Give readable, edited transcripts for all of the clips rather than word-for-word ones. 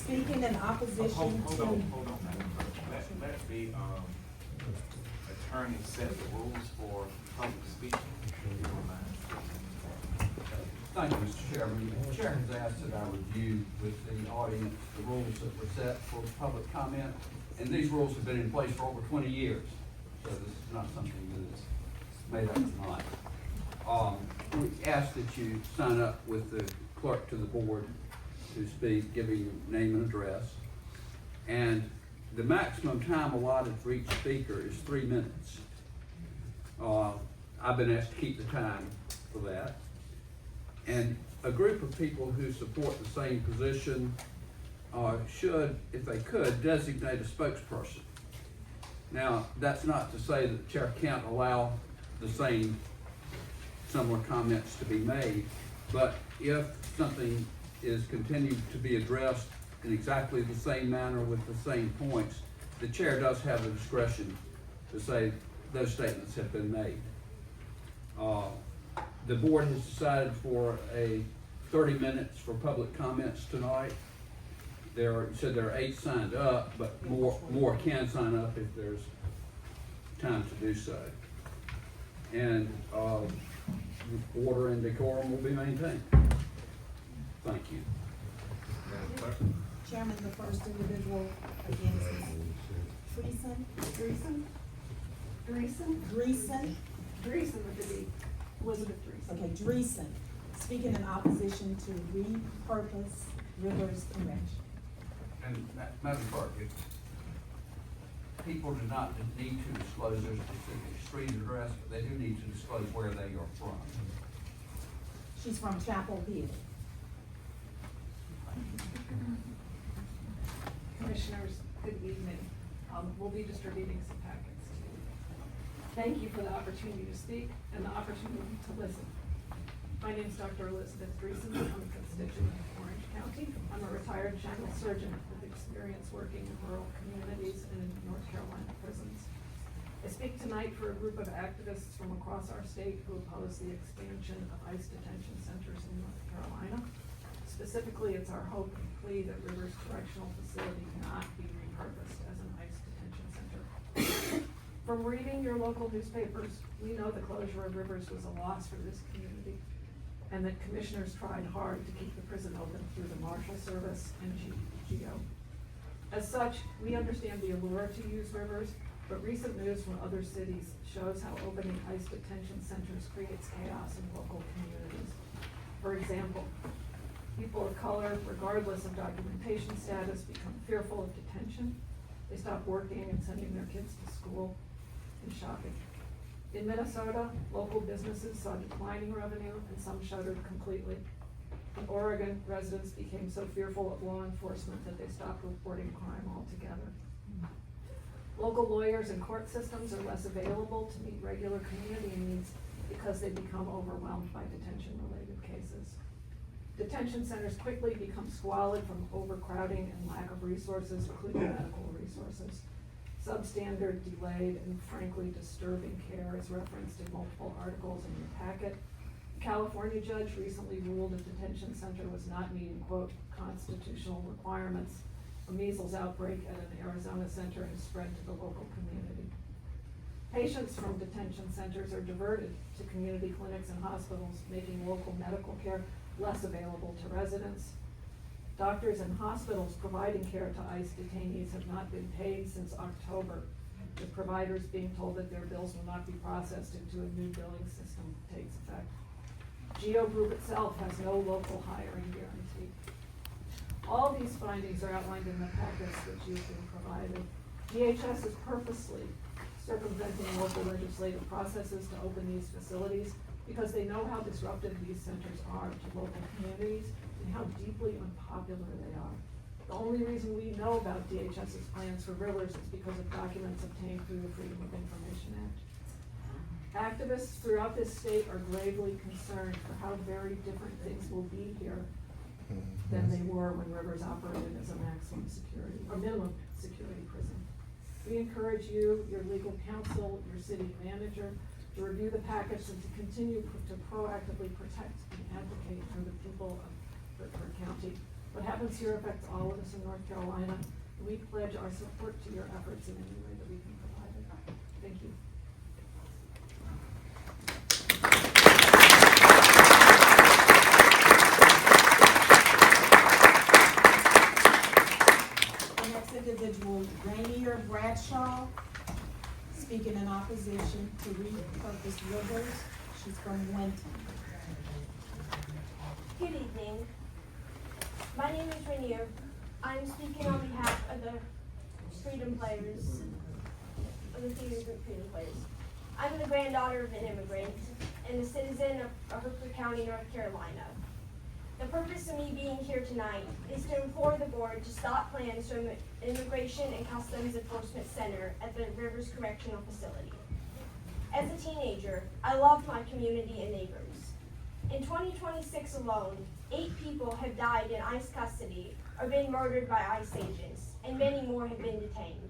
Speaking in opposition Hold to. on, Madam Clerk. Let the attorney set the rules for public speaking, if you don't mind. Thank you, Mr. Chairman. The chair has asked that I review with the audience the rules that were set for public comment, and these rules have been in place for over 20 years, so this is not something that is made up tonight. We ask that you sign up with the clerk to the board to speak, giving your name and address. And the maximum time allotted for each speaker is 3 minutes. I've been asked to keep the time for that. And a group of people who support the same position should, if they could, designate a spokesperson. Now, that's not to say that the chair can't allow the same similar comments to be made, but if something is continued to be addressed in exactly the same manner with the same points, the chair does have the discretion to say those statements have been made. The board has decided for a 30 minutes for public comments tonight. You said there are 8 signed up, but more can sign up if there's time to do so. And order and decorum will be maintained. Thank you. Madam Clerk? Chairman, the first individual again is Dreesen with the D. Elizabeth Dreesen. Okay, Dreesen, speaking in opposition to repurpose Rivers Correctional. And Madam Clerk, if people do not need to disclose their specific street address, but they do need to disclose where they are from. She's from Chapel Hill. Commissioners, good evening. We'll be distributing some packets to you. Thank you for the opportunity to speak and the opportunity to listen. My name is Dr. Elizabeth Dreesen. I'm a constituent of Orange County. I'm a retired general surgeon with experience working in rural communities and in North Carolina prisons. I speak tonight for a group of activists from across our state who oppose the expansion of ICE detention centers in North Carolina. Specifically, it's our hope and plea that Rivers Correctional Facility not be repurposed as an ICE detention center. From reading your local newspapers, we know the closure of Rivers was a loss for this community, and that commissioners tried hard to keep the prison open through the Marshal Service and GO. As such, we understand the allure to use Rivers, but recent news from other cities shows how opening ICE detention centers creates chaos in local communities. For example, people of color, regardless of documentation status, become fearful of detention. They stop working and sending their kids to school and shopping. In Minnesota, local businesses saw declining revenue and some shuttered completely. In Oregon, residents became so fearful of law enforcement that they stopped reporting crime altogether. Local lawyers and court systems are less available to meet regular community needs because they become overwhelmed by detention-related cases. Detention centers quickly become squalid from overcrowding and lack of resources, including medical resources. Substandard, delayed, and frankly disturbing care is referenced in multiple articles in your packet. A California judge recently ruled a detention center was not meeting, quote, constitutional requirements. A measles outbreak at an Arizona center has spread to the local community. Patients from detention centers are diverted to community clinics and hospitals, making local medical care less available to residents. Doctors and hospitals providing care to ICE detainees have not been paid since October, with providers being told that their bills will not be processed until a new billing system takes effect. GO Group itself has no local hiring guarantee. All these findings are outlined in the packets that you've been provided. DHS is purposely circumventing local legislative processes to open these facilities because they know how disruptive these centers are to local communities and how deeply unpopular they are. The only reason we know about DHS's plans for Rivers is because of documents obtained through the Freedom of Information Act. Activists throughout this state are gravely concerned for how very different things will be here than they were when Rivers operated as a maximum security or minimum security prison. We encourage you, your legal counsel, your city manager, to review the package and to continue to proactively protect and advocate for the people of Hertford County. What happens here affects all of us in North Carolina, and we pledge our support to your efforts in any way that we can provide it. Thank you. The next individual, Renie Bradshaw, speaking in opposition to repurpose Rivers. She's from Winton. Good evening. My name is Renie. I'm speaking on behalf of the Freedom Players, of the Theater Group Freedom Players. I'm the granddaughter of an immigrant and a citizen of Hertford County, North Carolina. The purpose of me being here tonight is to implore the board to stop plans from Immigration and Customs Enforcement Center at the Rivers Correctional Facility. As a teenager, I loved my community and neighbors. In 2026 alone, 8 people have died in ICE custody or been murdered by ICE agents, and many more have been detained.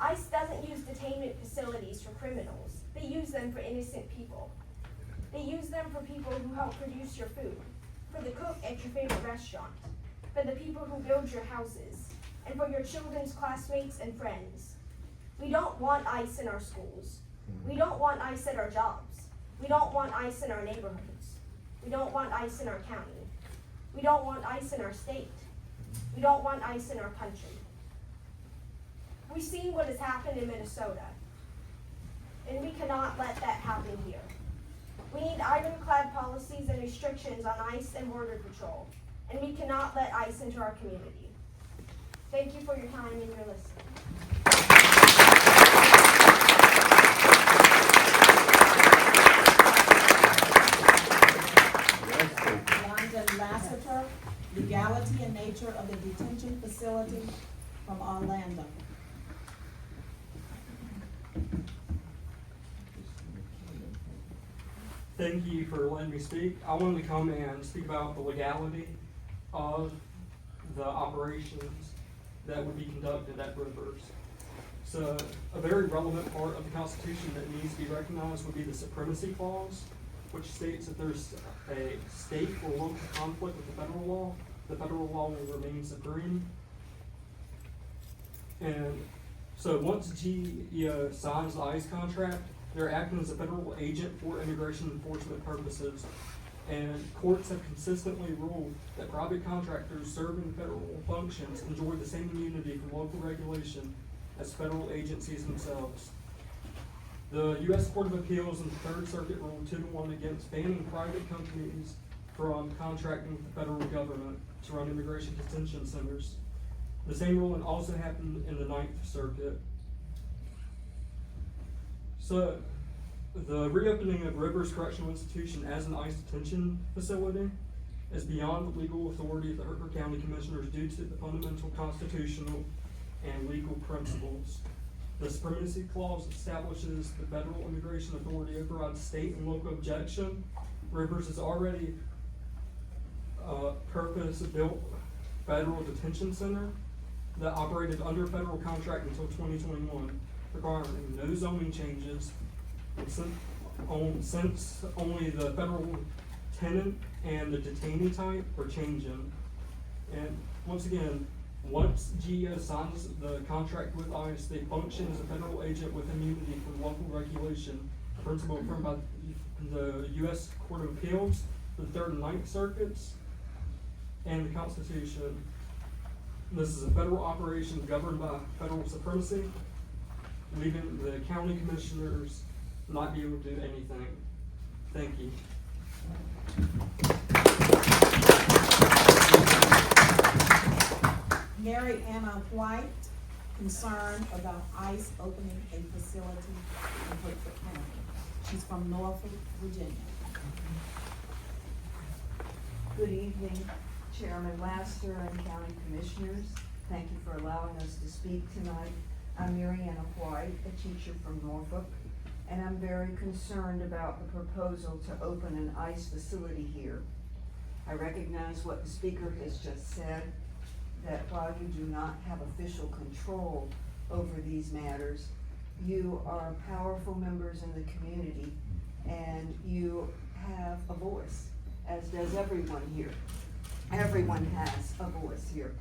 ICE doesn't use detainment facilities for criminals. They use them for innocent people. They use them for people who help produce your food, for the cook at your favorite restaurant, for the people who build your houses, and for your children's classmates and friends. We don't want ICE in our schools. We don't want ICE at our jobs. We don't want ICE in our neighborhoods. We don't want ICE in our county. We don't want ICE in our state. We don't want ICE in our country. We've seen what has happened in Minnesota, and we cannot let that happen here. We need ironclad policies and restrictions on ICE and Border Patrol, and we cannot let ICE into our community. Thank you for your time and your listening. Legality and nature of the detention facility from Orlando. Thank you for letting me speak. I wanted to come and speak about the legality of the operations that would be conducted at Rivers. So a very relevant part of the Constitution that needs to be recognized would be the Supremacy Clause, which states that there's a state or local conflict with the federal law will remain supreme. And so once GEO signs the ICE contract, they're acting as a federal agent for immigration enforcement purposes. And courts have consistently ruled that private contractors serving federal functions enjoy the same immunity from local regulation as federal agencies themselves. The U.S. Court of Appeals in the Third Circuit ruled 2-1 against banning private companies from contracting with the federal government to run immigration detention centers. The same ruling also happened in the Ninth Circuit. So, the reopening of Rivers Correctional Institution as an ICE detention facility is beyond the legal authority of the Hertford County Commissioners due to the fundamental constitutional and legal principles. The Supremacy Clause establishes the federal immigration authority overrides state and local objection. Rivers is already a purpose-built federal detention center that operated under federal contract until 2021, requiring no zoning changes, and since only the federal tenant and the detainee type are changing. And once again, once GEO signs the contract with ICE, they function as a federal agent with immunity from local regulation, a principle affirmed by the U.S. Court of Appeals, the Third and Ninth Circuits, and the Constitution. This is a federal operation governed by federal supremacy, leaving the county commissioners not be able to do anything. Thank you. Mariana White, concerned about ICE opening a facility in Hertford County. She's from Norfolk, Virginia. Good evening, Chairman Laster and County Commissioners. Thank you for allowing us to speak tonight. I'm Mariana White, a teacher from Norfolk, and I'm very concerned about the proposal to open an ICE facility here. I recognize what the speaker has just said, that while you do not have official control over these matters, you are powerful members in the community and you have a voice, as does everyone here. everyone has a voice here.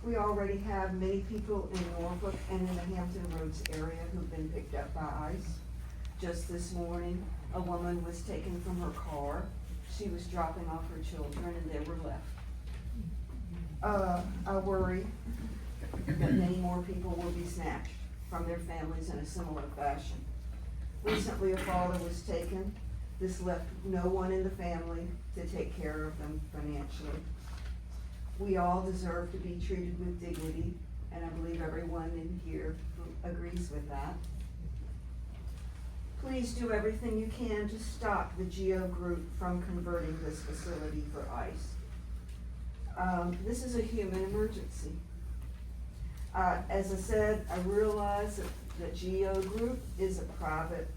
We already have many people in Norfolk and in the Hampton Roads area who've been picked up by ICE. Just this morning, a woman was taken from her car. She was dropping off her children and they were left. I worry that many more people will be snatched from their families in a similar fashion. Recently, a father was taken. This left no one in the family to take care of them financially. We all deserve to be treated with dignity, and I believe everyone in here agrees with that. Please do everything you can to stop the GEO group from converting this facility for ICE. This is a human emergency. As I said, I realize that GEO Group is a private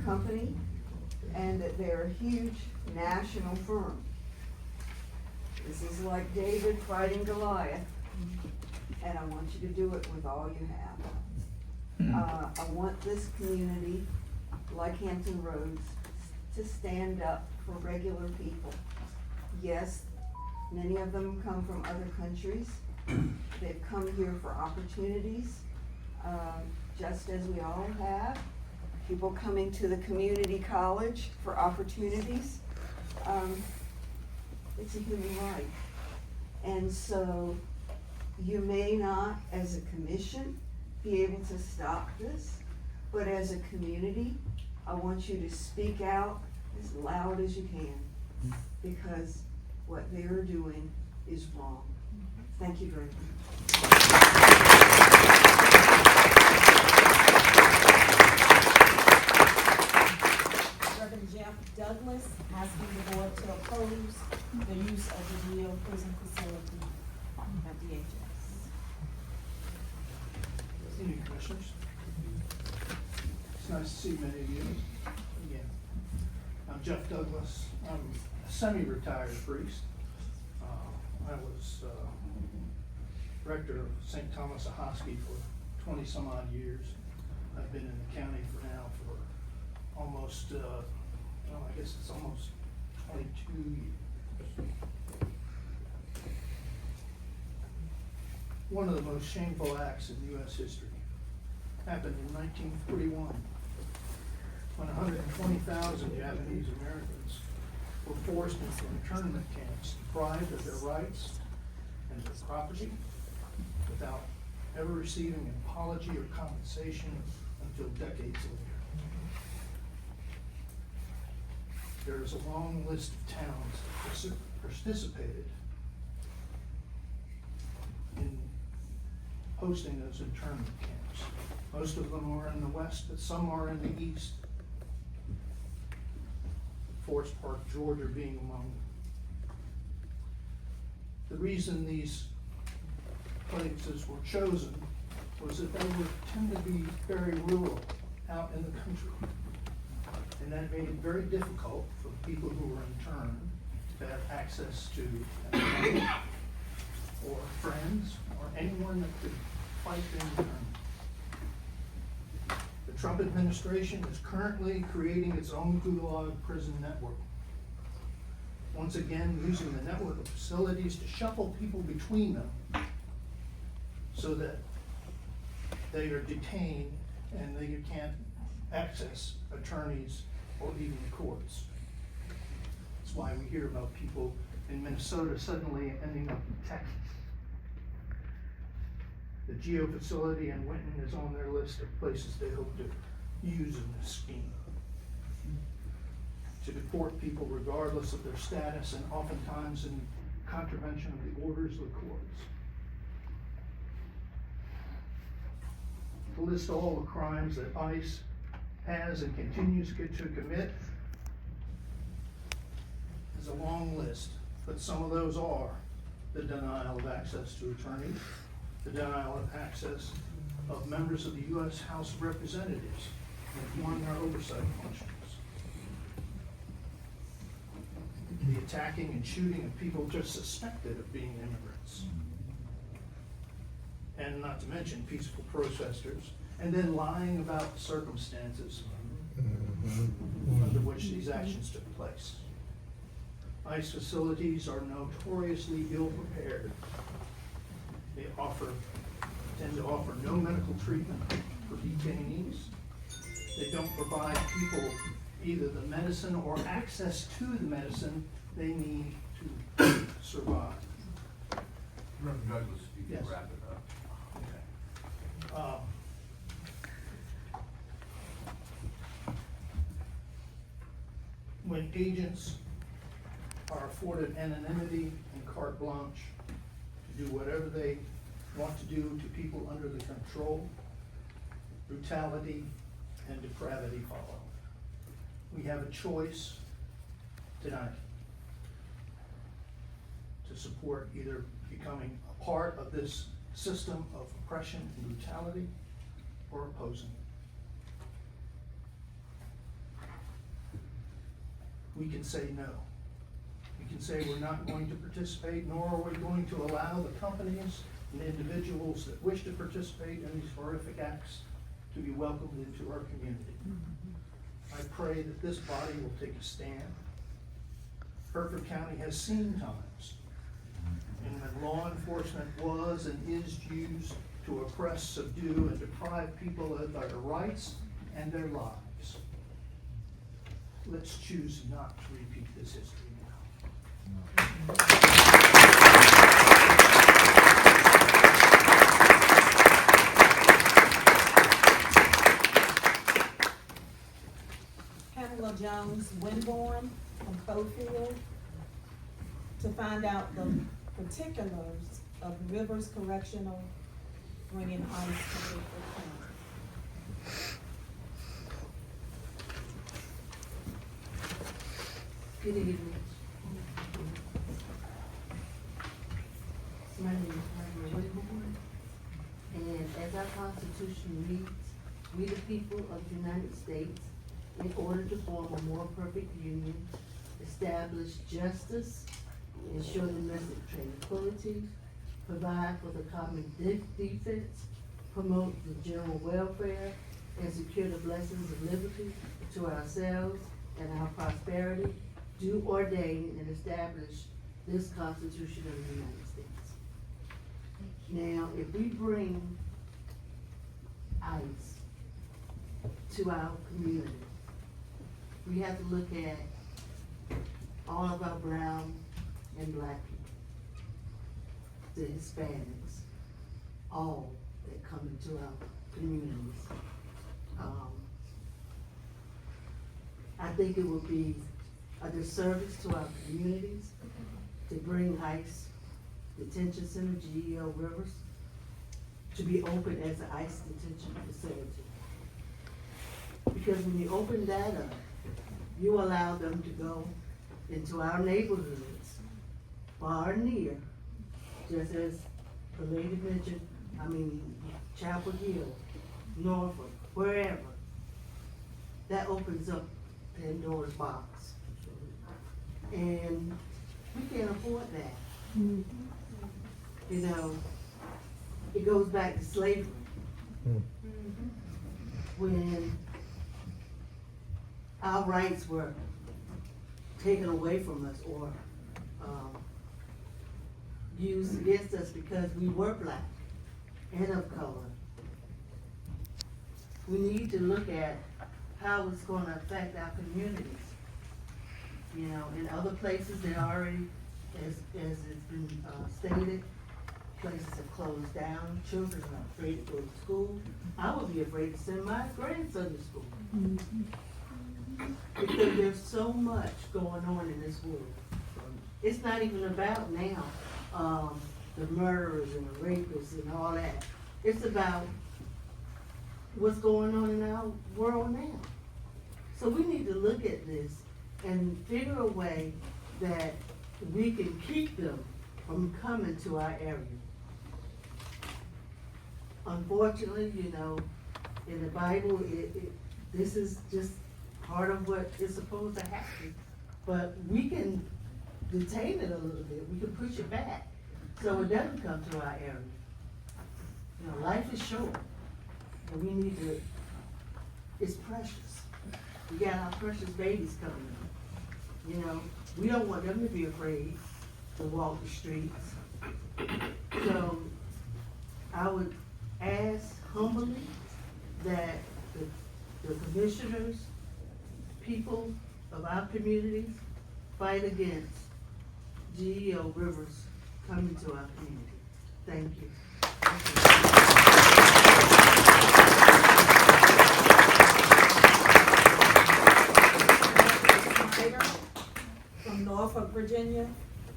company and that they're a huge national firm. This is like David fighting Goliath, and I want you to do it with all you have. I want this community, like Hampton Roads, to stand up for regular people. Yes, many of them come from other countries. They've come here for opportunities, just as we all have. People coming to the community college for opportunities. It's a human right. And so you may not, as a commission, be able to stop this, but as a community, I want you to speak out as loud as you can, because what they're doing is wrong. Thank you very much. Reverend Jeff Douglas asking the board to oppose the use of the GEO prison facility at DHS. Evening, Commissioners. It's nice to see many of you again. I'm Jeff Douglas. I'm a semi-retired priest. I was rector of St. Thomas of Hosky for 20 some odd years. I've been in the county for almost, I guess it's almost 22 years. One of the most shameful acts in U.S. history happened in 1941, when 120,000 Japanese Americans were forced into internment camps, deprived of their rights and their property, without ever receiving an apology or compensation until decades later. There is a long list of towns that participated in hosting those internment camps. Most of them are in the west, but some are in the east. Forest Park, Georgia being among them. The reason these places were chosen was that they tend to be very rural, out in the country. And that made it very difficult for people who were interned to have access to a family or friends or anyone that could fight the internment. The Trump administration is currently creating its own Gulag prison network. Once again, using the network of facilities to shuffle people between them so that they are detained and they can't access attorneys or even the courts. That's why we hear about people in Minnesota suddenly ending up in Texas. The GEO facility in Winton is on their list of places they hope to use in this scheme. To deport people regardless of their status and oftentimes in contravention of the orders of the courts. To list all the crimes that ICE has and continues to commit is a long list, but some of those are the denial of access to attorneys, the denial of access of members of the U.S. House of Representatives that perform their oversight functions. The attacking and shooting of people just suspected of being immigrants. And not to mention peaceful protesters, and then lying about the circumstances under which these actions took place. ICE facilities are notoriously ill-prepared. They tend to offer no medical treatment for detainees. They don't provide people either the medicine or access to the medicine they need to survive. Reverend Douglas, if you Yes. can wrap it up. When agents are afforded anonymity and carte blanche to do whatever they want to do to people under the control, brutality and depravity follow. We have a choice tonight to support either becoming a part of this system of oppression and brutality or opposing it. We can say no. We can say we're not going to participate, nor are we going to allow the companies and individuals that wish to participate in these horrific acts to be welcomed into our community. I pray that this body will take a stand. Hertford County has seen times and when law enforcement was and is used to oppress, subdue, and deprive people of their rights and their lives. Let's choose not to repeat this history now. Pamela Jones-Windborn from Hertford to find out the particulars of Rivers Correctional bringing ICE to Hertford County. Good evening. My name is Mariana White, and as our Constitution reads, we the people of the United States, in order to form a more perfect union, establish justice, ensure domestic tranquility, provide for the common defense, promote the general welfare, and secure the blessings of liberty to ourselves and our prosperity, do ordain and establish this Constitution of the United States. Now, if we bring ICE to our community, we have to look at all of our brown and black people, the Hispanics, all that come into our communities. I think it would be a disservice to our communities to bring ICE Detention Center, GEO Rivers, to be open as an ICE detention facility. Because when you open that up, you allow them to go into our neighborhoods, far and near, just as the lady mentioned, Chapel Hill, Norfolk, wherever. That opens up Pandora's box. And we can't afford that. You know, it goes back to slavery. When our rights were taken away from us or used against us because we were black and of color. We need to look at how it's going to affect our communities. You know, in other places, they already, as it's been stated, places have closed down. Children are afraid to go to school. I would be afraid to send my grandson to school. Because there's so much going on in this world. It's not even about now the murderers and the rapists and all that. It's about what's going on in our world now. So we need to look at this and figure a way that we can keep them from coming to our area. Unfortunately, you know, in the Bible, this is just part of what is supposed to happen. But we can detain it a little bit. We can push it back so it doesn't come to our area. You know, life is short, and we need to, it's precious. We got our precious babies coming up. You know, we don't want them to be afraid to walk the streets. So I would ask humbly that the commissioners, people of our communities, fight against GEO Rivers coming to our community. Thank you. From Norfolk, Virginia,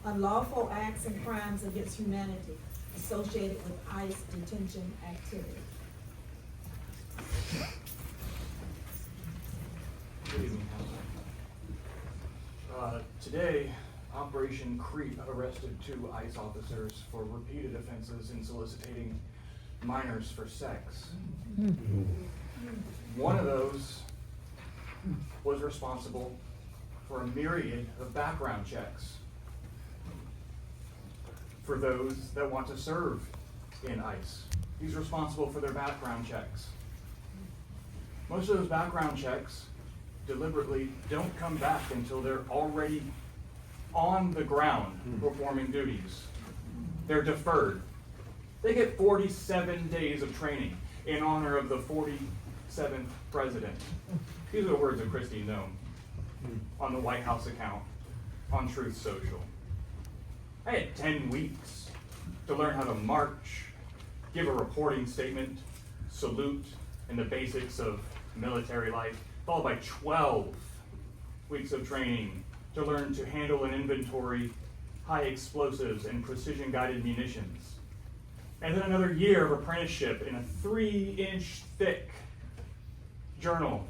unlawful acts and crimes against humanity associated with ICE detention activity. Good evening, Council. Today, Operation Creep arrested 2 ICE officers for repeated offenses in soliciting minors for sex. One of those was responsible for a myriad of background checks for those that want to serve in ICE. He's responsible for their background checks. Most of those background checks deliberately don't come back until they're already on the ground performing duties. They're deferred. They get 47 days of training in honor of the 47th president. These are the words of Christine Nome on the White House account on Truth Social. I had 10 weeks to learn how to march, give a reporting statement, salute, and the basics of military life, followed by 12 weeks of training to learn to handle and inventory high explosives and precision-guided munitions. And then another year of apprenticeship in a 3-inch thick journal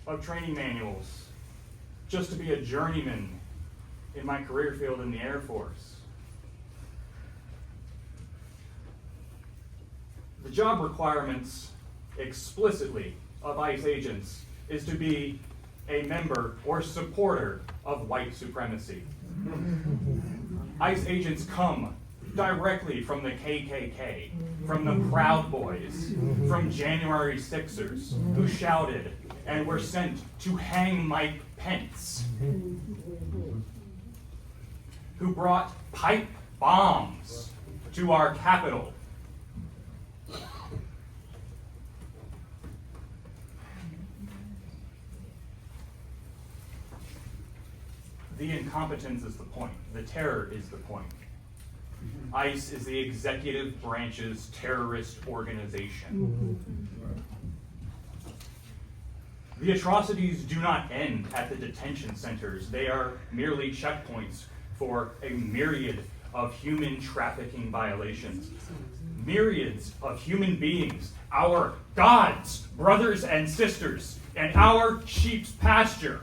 of training manuals just to be a journeyman in my career field in the Air Force. The job requirements explicitly of ICE agents is to be a member or supporter of white supremacy. ICE agents come directly from the KKK, from the Proud Boys, from January 6ers, who shouted and were sent to hang Mike Pence, who brought pipe bombs to our Capitol. The incompetence is the point. The terror is the point. ICE is the executive branch's terrorist organization. The atrocities do not end at the detention centers. They are merely checkpoints for a myriad of human trafficking violations. Myriads of human beings, our God's brothers and sisters, and our sheep's pasture,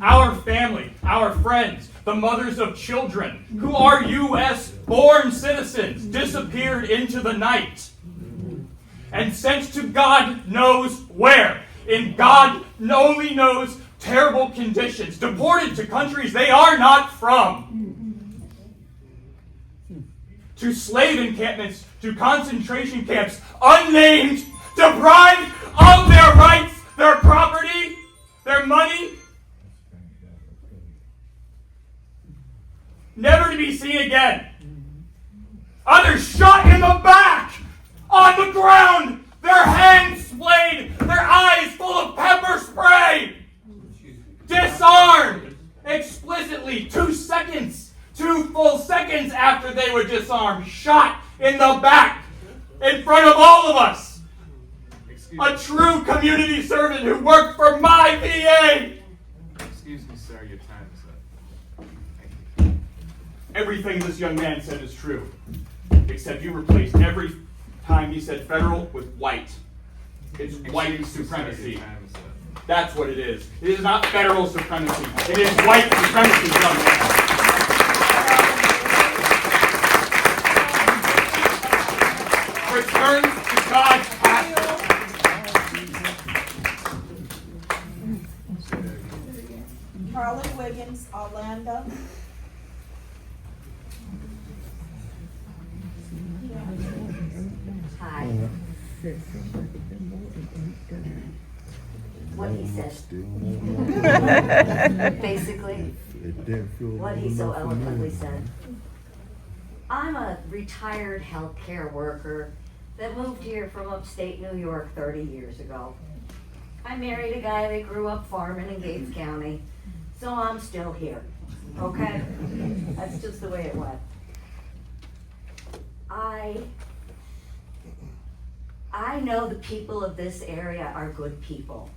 our family, our friends, the mothers of children who are U.S.-born citizens disappeared into the night and sent to God knows where, in God only knows terrible conditions, deported to countries they are not from, to slave encampments, to concentration camps, unnamed, deprived of their rights, their property, their money, never to be seen again. Others shot in the back, on the ground, their hands splayed, their eyes full of pepper spray, disarmed explicitly 2 full seconds after they were disarmed, shot in the back in front of all of us. A true community servant who worked for my VA. Excuse me, sir, your time is up. Everything this young man said is true, except you replaced every time he said federal with white. It's white supremacy. Your time is up. That's what it is. It is not federal supremacy. It is white supremacy, young man. Return to God's pasture. Carlin Wiggins, Orlando. Hi. what he said. Basically, what he so eloquently said. I'm a retired healthcare worker that moved here from upstate New York 30 years ago. I married a guy that grew up farming in Gates County, so I'm still here, okay? That's just the way it went. I know the people of this area are good people.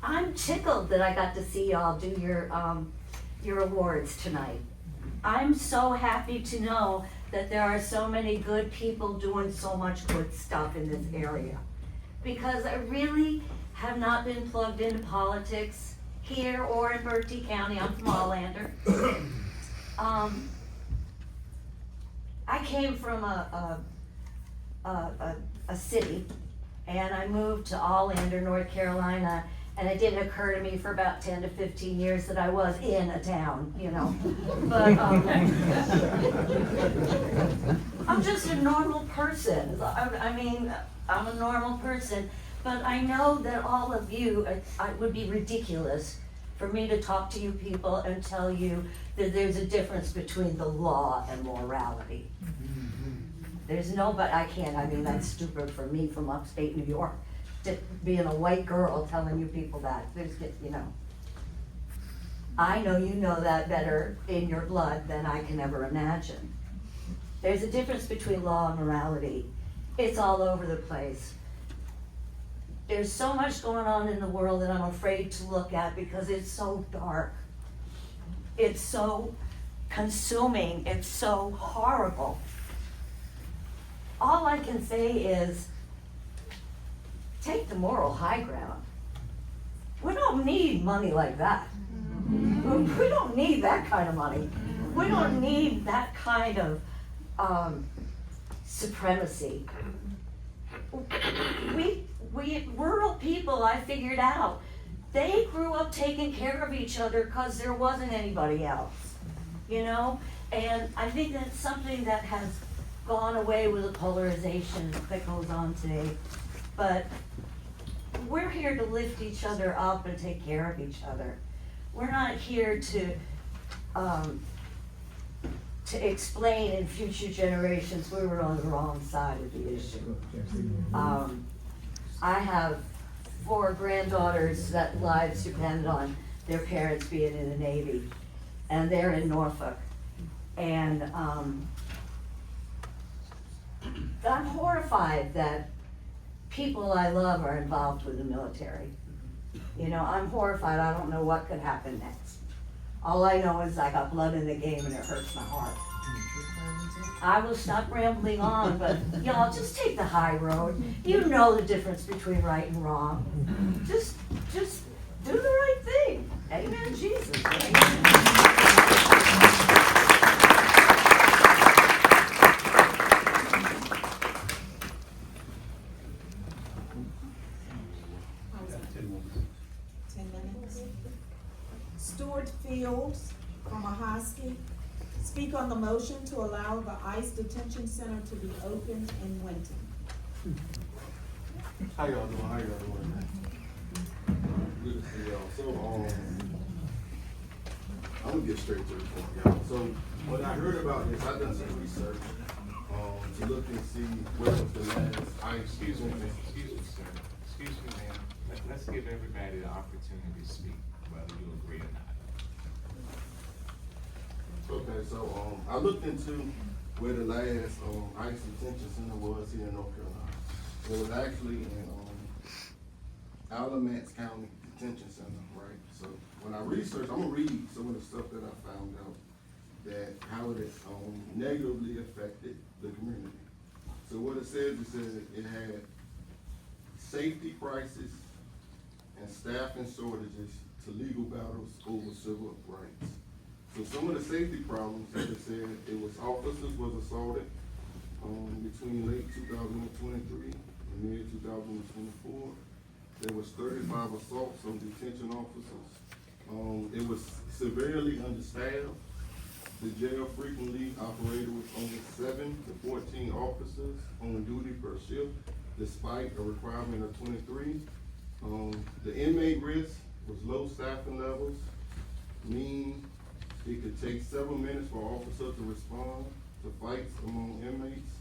I'm tickled that I got to see y'all do your awards tonight. I'm so happy to know that there are so many good people doing so much good stuff in this area. Because I really have not been plugged into politics here or in Bertie County. I'm from Allander. I came from a city, and I moved to Allander, North Carolina, and it didn't occur to me for about 10 to 15 years that I was in a town, you know. But I'm just a normal person. I mean, I'm a normal person, but I know that all of you, it would be ridiculous for me to talk to you people and tell you that there's a difference between the law and morality. There's nobody, I mean, that's stupid for me from upstate New York, being a white girl telling you people that. There's, you know. I know you know that better in your blood than I can ever imagine. There's a difference between law and morality. It's all over the place. There's so much going on in the world that I'm afraid to look at because it's so dark. It's so consuming. It's so horrible. All I can say is, take the moral high ground. We don't need money like that. We don't need that kind of money. We don't need that kind of supremacy. We rural people, I figured out, they grew up taking care of each other because there wasn't anybody else, you know? And I think that's something that has gone away with the polarization that goes on today. But we're here to lift each other up and take care of each other. We're not here to explain in future generations we were on the wrong side of the issue. I have 4 granddaughters that lives depend on their parents being in the Navy, and they're in Norfolk. And I'm horrified that people I love are involved with the military. You know, I'm horrified. I don't know what could happen next. All I know is I got blood in the game and it hurts my heart. I will stop rambling on, but y'all just take the high road. You know the difference between right and wrong. Just do the right thing. Amen, Jesus. Stewart Fields from Ahoskie, speak on the motion to allow the ICE detention center to be opened in Winton. How y'all doing? Good to see y'all. So, I'm gonna get straight to the point, y'all. So, when I heard about this, I done some research, to look and see where was the last Excuse me, sir. Excuse me, ma'am. Let's give everybody the opportunity to speak, whether you agree or not. Okay, so, I looked into where the last, ICE detention center was here in North Carolina. It was actually in, Alamance County Detention Center, right? So, when I researched, I'm gonna read some of the stuff that I found out, that how it negatively affected the community. So what it says it had safety crisis and staffing shortages to legal battles over civil rights. So some of the safety problems, as it said, it was officers was assaulted between late 2023 and mid 2024. There was 35 assaults on detention officers. It was severely understaffed. The jail frequently operated with only 7 to 14 officers on duty per shift, despite a requirement of 23. The inmate risk was low staffing levels, mean it could take several minutes for an officer to respond to fights among inmates.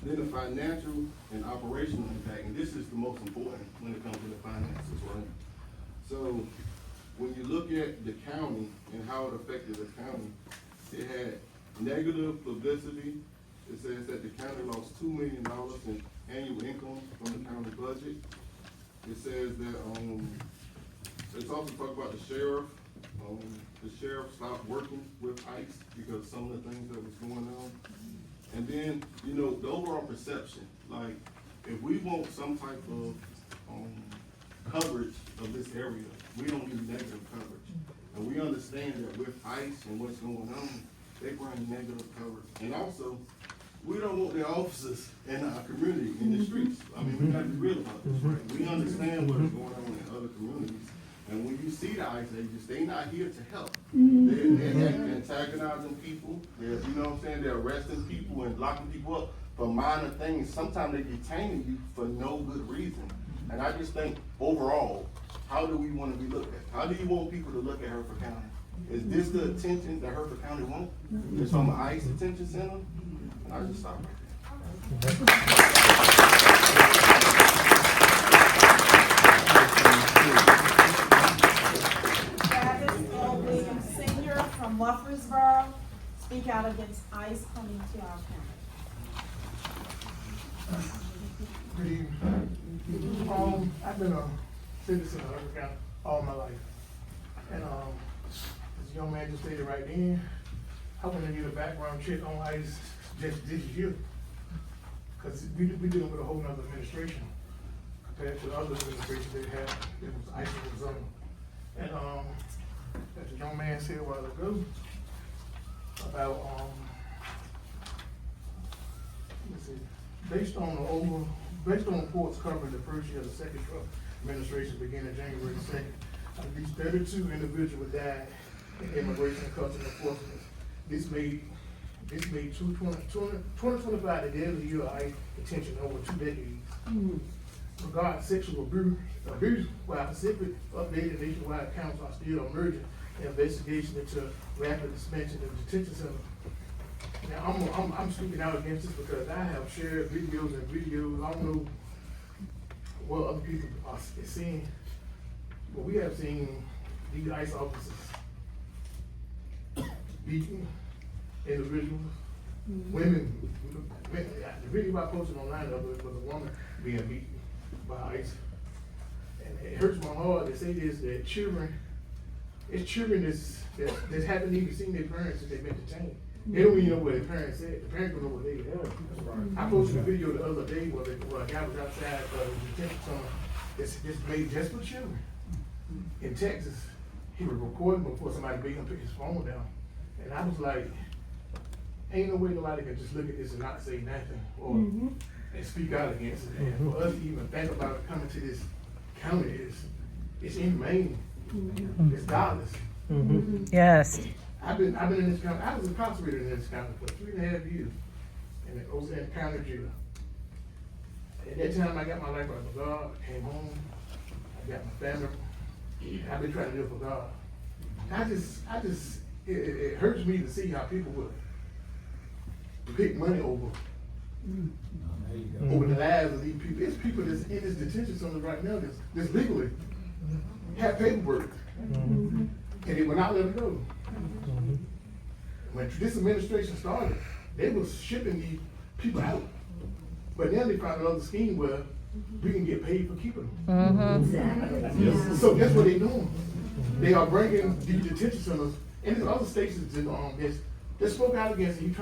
Then the financial and operational impact, and this is the most important when it comes to the finances, right? So when you look at the county and how it affected the county, it had negative publicity. It says that the county lost $2 million in annual income from the county budget. It says that, it's also talk about the sheriff. The sheriff stopped working with ICE because of some of the things that was going on. And then, you know, the overall perception, like, if we want some type of, coverage of this area, we don't need negative coverage. And we understand that with ICE and what's going on, they bring negative coverage. And also, we don't want the officers in our community in the streets. I mean, we gotta be real about this, right? We understand what is going on in other communities. And when you see the ICE agents, they not here to help. They're antagonizing people. They're, you know what I'm saying? They're arresting people and locking people up for minor things. Sometimes they're detaining you for no good reason. And I just think overall, how do we want to be looked at? How do you want people to look at Hertford County? Is this the attention that Hertford County wants? It's from an ICE detention center? And I just stop right Travis Williams Sr. from Murfreesboro, speak out against ICE coming to our county. Good evening. I've been a citizen of Hertford County all my life. And, as a young man just stated right then, I want to get a background check on ICE just this year. Cause we dealing with a whole nother administration compared to other administrations they had, it was ICE was on. And, as a young man said a while ago, about, let's see, based on reports covering the first year of the second Trump administration beginning January 2nd, at least 32 individuals died in immigration and customs enforcement. This made 2025 the deadly year of ICE detention over 2 decades. Regarding sexual abuse, while Pacific updated nationwide counts are still emerging investigation into rapid expansion of detention centers. Now, I'm speaking out against this because I have shared videos. I don't know what other people are seeing, but we have seen these ICE officers beating individuals, women. The video I posted online of it was a woman being beaten by ICE. And it hurts my heart to say this, that children that haven't even seen their parents since they've been detained. They don't even know what their parents said. The parents don't know what they heard. I posted a video the other day where a guy was outside the detention center that's made just for children in Texas. He was recording before somebody made him pick his phone down. And I was like, ain't no way nobody can just look at this and not say nothing or and speak out against it. And for us to even think about it coming to this county it's inhumane. It's godless. Yes. I've been in this county. I was incarcerated in this county for 3.5 years in the Ocean County jail. At that time, I got my life right for God. I came home. I got my family. I've been trying to live for God. It hurts me to see how people would pick money over the lives of these people. It's people that's in this detention center right now that's legally have paperwork, and they will not let them go. When this administration started, they was shipping these people out, but now they found another scheme where we can get paid for keeping them. Exactly. So that's what they're doing. They are bringing these detention centers, and there's other states that spoke out against it.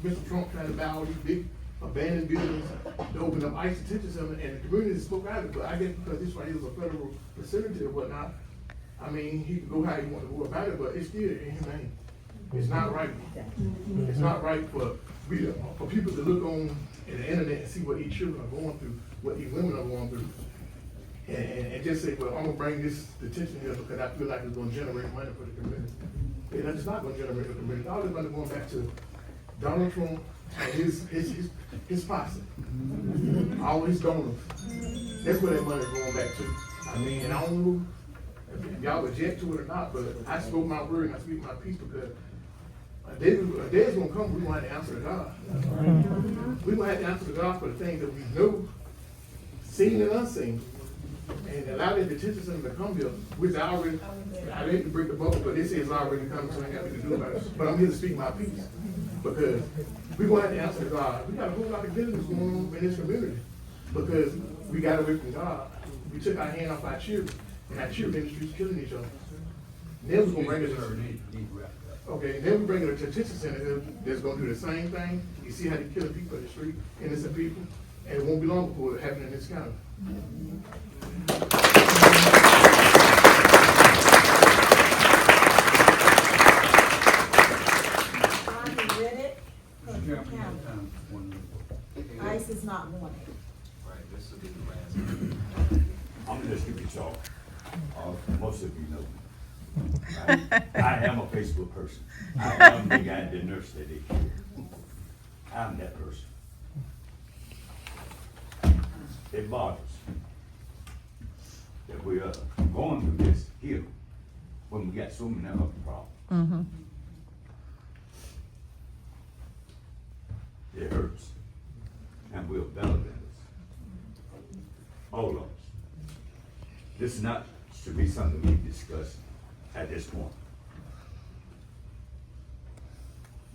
Mr. Trump trying to buy all these big abandoned buildings to open up ICE detention centers, and the community spoke out. But I guess because this right here is a federal facility or whatnot, I mean, he can go how he wants to go about it, but it's still inhumane. It's not right. It's not right for people to look on the internet and see what these children are going through, what these women are going through, and just say, well, I'm gonna bring this detention here because I feel like it's gonna generate money for the community. And it's not gonna generate for the community. All this money going back to Donald Trump and his posse, all his donors. That's where that money is going back to. I mean, and I don't know if y'all object to it or not, but I spoke my word and I speak my peace because a day is gonna come, we're gonna have to answer to God. We're gonna have to answer to God for the things that we know, seen and unseen. And a lot of the detention centers that come here, which I hate to break the bubble, but they say it's already coming, so I ain't got nothing to do about it. But I'm here to speak my peace. Because we're gonna have to answer to God. We got a whole lot of business going on in this community. Because we got away from God. We took our hand off our children, and our children in the streets killing each other. Then we're gonna bring it to, okay, then we bring it to detention center that's gonna do the same thing. You see how they killing people in the street, innocent people, and it won't be long before it happen in this county. ICE is not wanted. Right, this will be the last. I'm gonna just give you y'all. Most of you know me. Right? I am a Facebook person. I am the guy, the nurse that they killed. I'm that person. It bothers that we are going through this here when we got so many other problems. It hurts. And we're better than this. All of us. This is not to be something we discuss at this point.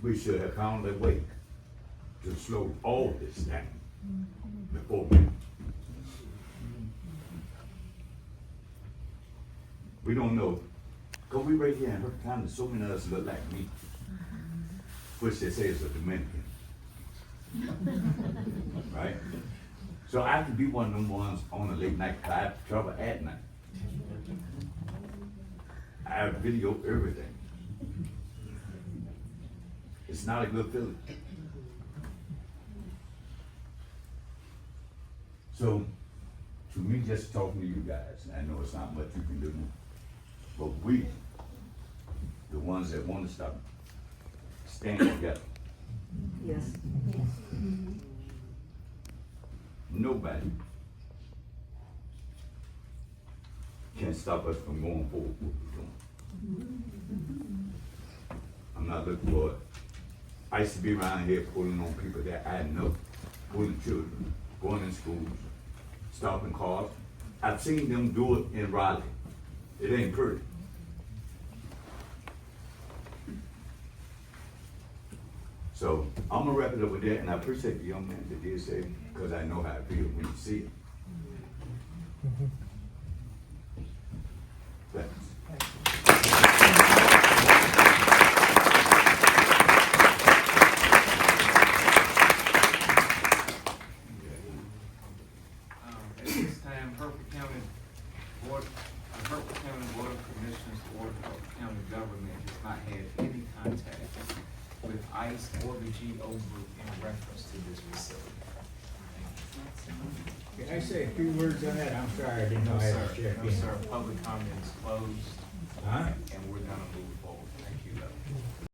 We should have found a way to slow all this down before we. We don't know, because we right here in Hertford County, so many of us look like me, which they say is a Dominican. Right? So I could be one of them ones on a late night, cause I have trouble at night. I have video everything. It's not a good feeling. So, to me, just talking to you guys, I know it's not much you can do, but we, the ones that want to stop, stand together. Yes. Nobody can stop us from going forward what we're doing. I'm not looking for it. I used to be around here pulling on people that I know, pulling children, going in schools, stopping cars. I've seen them do it in Raleigh. It ain't pretty. So I'm gonna wrap it up with that, and I appreciate the young man that did say, because I know how I feel when you see it. Thanks. At this time, Hertford County Board of Commissioners, Board of Hertford County Government has not had any contact with ICE or the GO group in reference to this facility. Can I say a few words on that? I'm sorry, I didn't know I had to check in. No, sir, public comment is closed. Huh? And we're gonna move forward. Thank you, though.